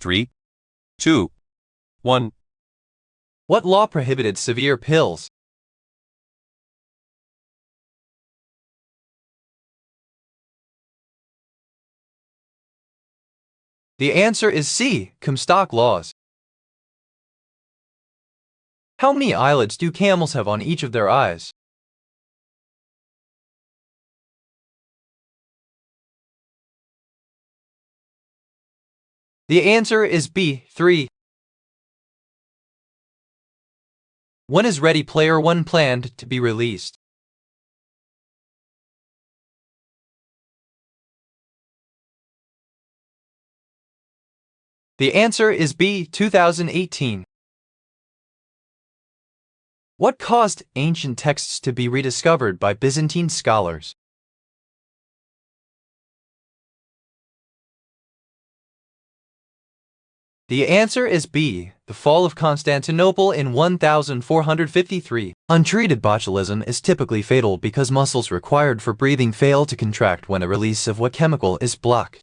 3, 2, 1. What law prohibited severe pills? The answer is C. Comstock laws. How many eyelids do camels have on each of their eyes? The answer is B. 3. When is Ready Player One planned to be released? The answer is B. 2018. What caused ancient texts to be rediscovered by Byzantine scholars? The answer is B. The fall of Constantinople in 1453. Untreated botulism is typically fatal because muscles required for breathing fail to contract when a release of what chemical is blocked?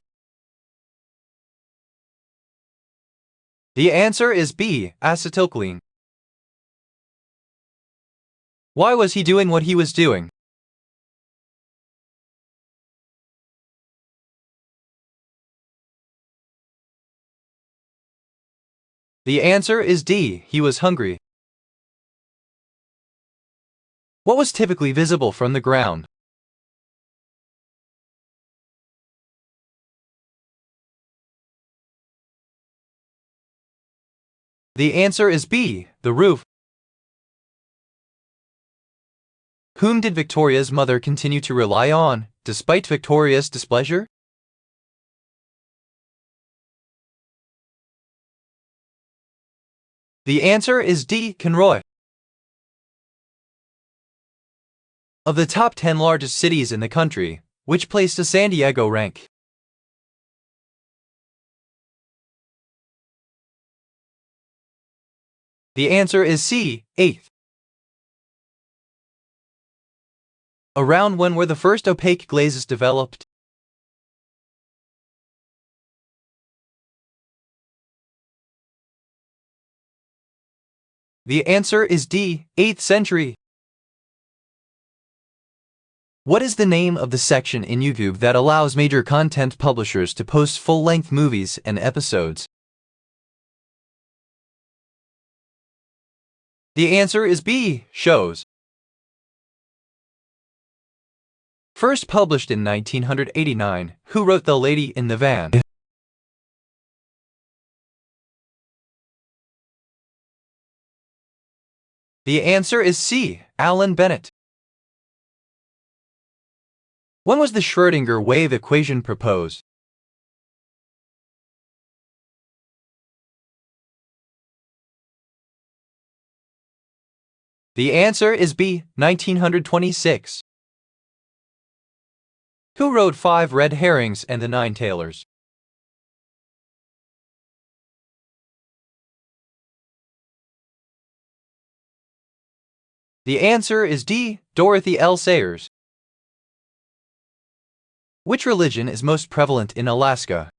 The answer is B. Acetylcholine. Why was he doing what he was doing? The answer is D. He was hungry. What was typically visible from the ground? The answer is B. The roof. Whom did Victoria's mother continue to rely on, despite Victoria's displeasure? The answer is D. Conroy. Of the top 10 largest cities in the country, which place does San Diego rank? The answer is C. 8th. Around when were the first opaque glazes developed? The answer is D. 8th century. What is the name of the section in YouTube that allows major content publishers to post full-length movies and episodes? The answer is B. Shows. First published in 1989, who wrote The Lady in the Van? The answer is C. Alan Bennett. When was the Schrödinger wave equation proposed? The answer is B. 1926. Who wrote Five Red Herrings and the Nine Tailors? The answer is D. Dorothy L. Sayers. Which religion is most prevalent in Alaska?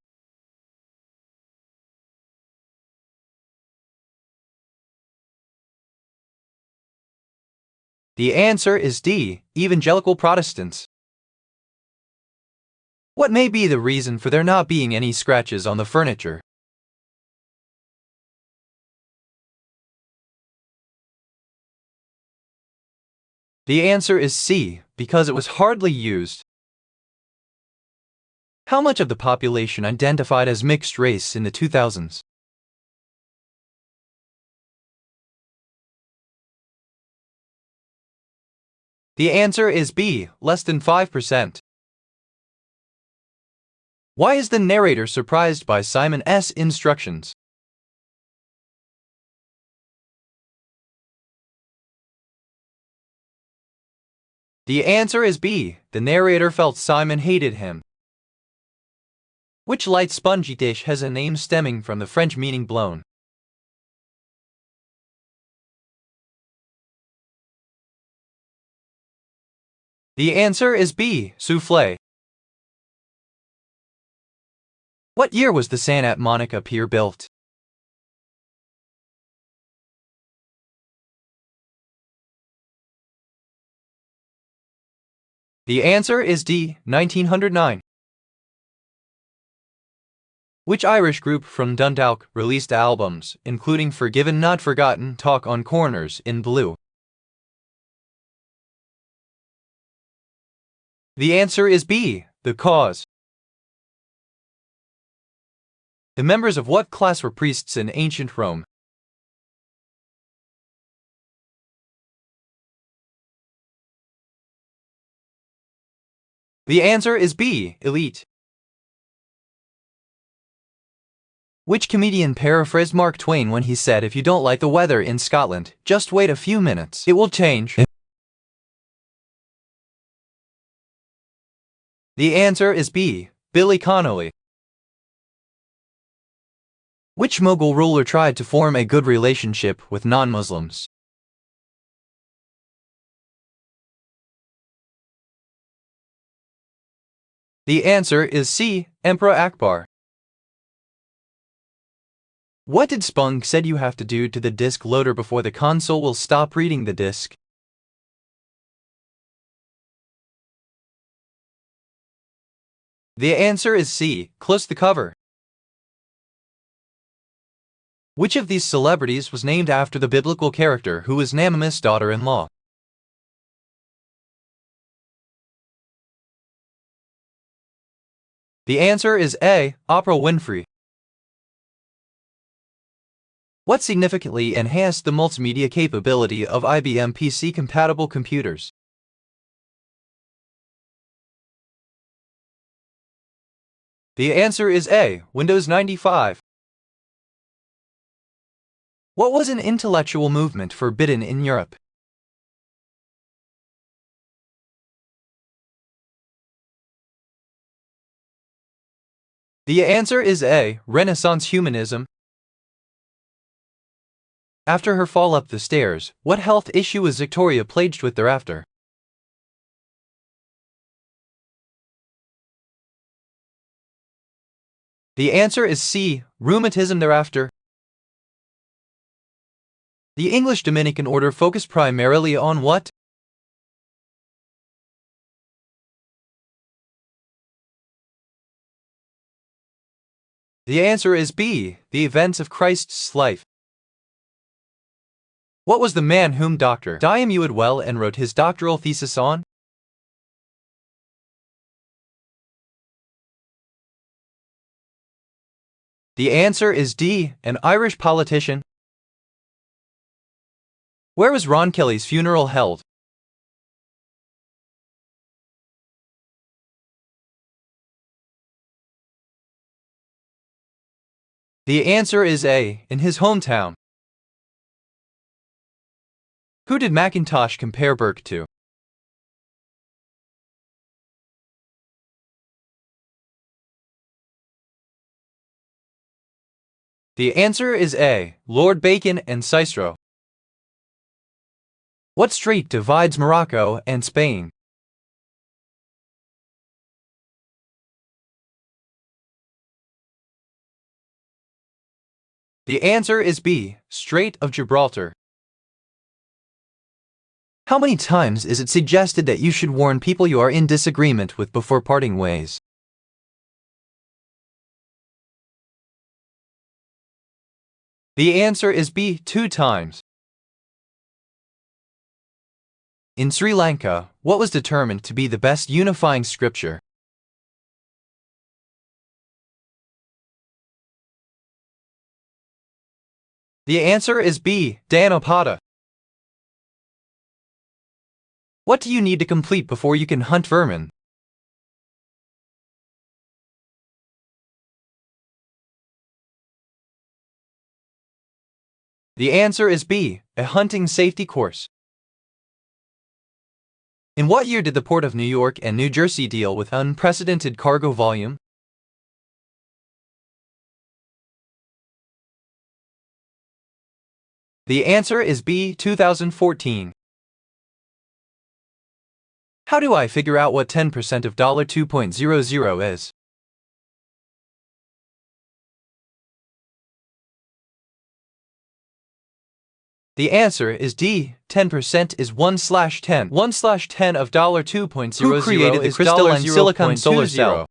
The answer is D. Evangelical Protestants. What may be the reason for there not being any scratches on the furniture? The answer is C. Because it was hardly used. How much of the population identified as mixed race in the 2000s? The answer is B. Less than 5%. Why is the narrator surprised by Simon's instructions? The answer is B. The narrator felt Simon hated him. Which light spongy dish has a name stemming from the French meaning blown? The answer is B. Soufflé. What year was the Santa Monica Pier built? The answer is D, 1909. Which Irish group from Dundalk released albums, including Forgiven Not Forgotten, Talk on Corners, In Blue? The answer is B, The Cause. The members of what class were priests in ancient Rome? The answer is B, elite. Which comedian paraphrased Mark Twain when he said, "If you don't like the weather in Scotland, just wait a few minutes, it will change"? The answer is B, Billy Connolly. Which Mughal ruler tried to form a good relationship with non-Muslims? The answer is C, Emperor Akbar. What did Spunk said you have to do to the disk loader before the console will stop reading the disk? The answer is C, close the cover. Which of these celebrities was named after the biblical character who was Naamani's daughter-in-law? The answer is A, Oprah Winfrey. What significantly enhanced the multimedia capability of IBM PC-compatible computers? The answer is A, Windows 95. What was an intellectual movement forbidden in Europe? The answer is A, Renaissance humanism. After her fall up the stairs, what health issue was Victoria plagued with thereafter? The answer is C, rheumatism thereafter. The English Dominican order focused primarily on what? The answer is B, the events of Christ's life. What was the man whom Dr. Diam Well wrote his doctoral thesis on? The answer is D, an Irish politician. Where was Ron Kelly's funeral held? The answer is A, in his hometown. Who did Macintosh compare Burke to? The answer is A, Lord Bacon and Cicero. What strait divides Morocco and Spain? The answer is B, Strait of Gibraltar. How many times is it suggested that you should warn people you are in disagreement with before parting ways? The answer is B, 2 times. In Sri Lanka, what was determined to be the best unifying scripture? The answer is B, Dhammapada. What do you need to complete before you can hunt vermin? The answer is B, a hunting safety course. In what year did the Port of New York and New Jersey deal with unprecedented cargo volume? The answer is B, 2014. How do I figure out what 10% of $2.00 is? The answer is D. 10% is 1/10. 1/10 of $2.00 Who created the is crystalline silicon solar $0.20. cell?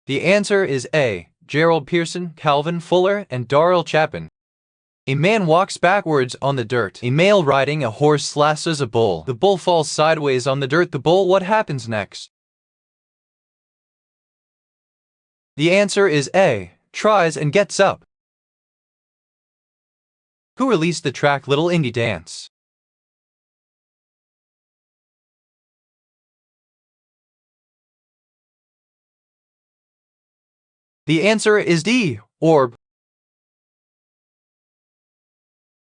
The answer is A. Gerald Pearson, Calvin Fuller, and Darrell Chapin. A man walks backwards on the dirt. A male riding a horse slashes a bull. The bull falls sideways on the dirt. The bull, what happens next? The answer is A. Tries and gets up. Who released the track Little Indie Dance? The answer is D. Orb.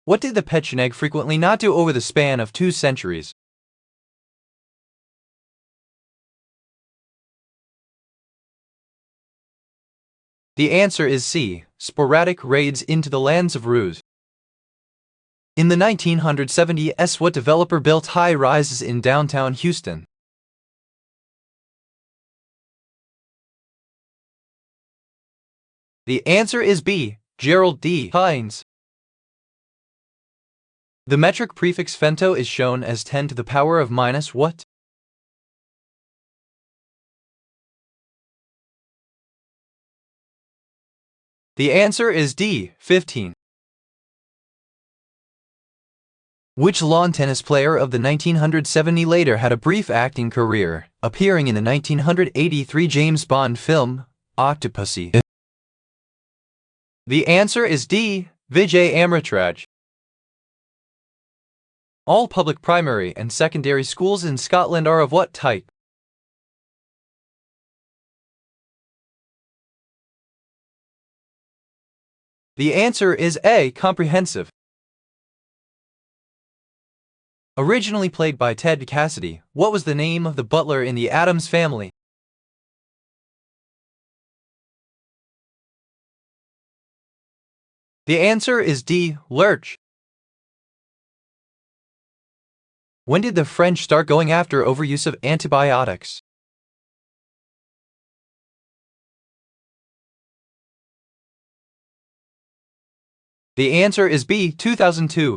What did the Pecheneg frequently not do over the span of 2 centuries? The answer is C. Sporadic raids into the lands of Ruse. In the 1970s, what developer built high-rises in downtown Houston? The answer is B. Gerald D. Hines. The metric prefix femto is shown as 10 to the power of minus what? The answer is D. 15. Which lawn tennis player of the 1970s later had a brief acting career, appearing in the 1983 James Bond film, Octopussy? The answer is D. Vijay Amritraj. All public primary and secondary schools in Scotland are of what type? The answer is A. Comprehensive. Originally played by Ted Cassidy, what was the name of the butler in the Addams Family? The answer is D. Lurch. When did the French start going after overuse of antibiotics? The answer is B. 2002.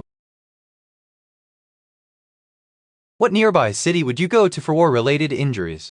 What nearby city would you go to for war-related injuries?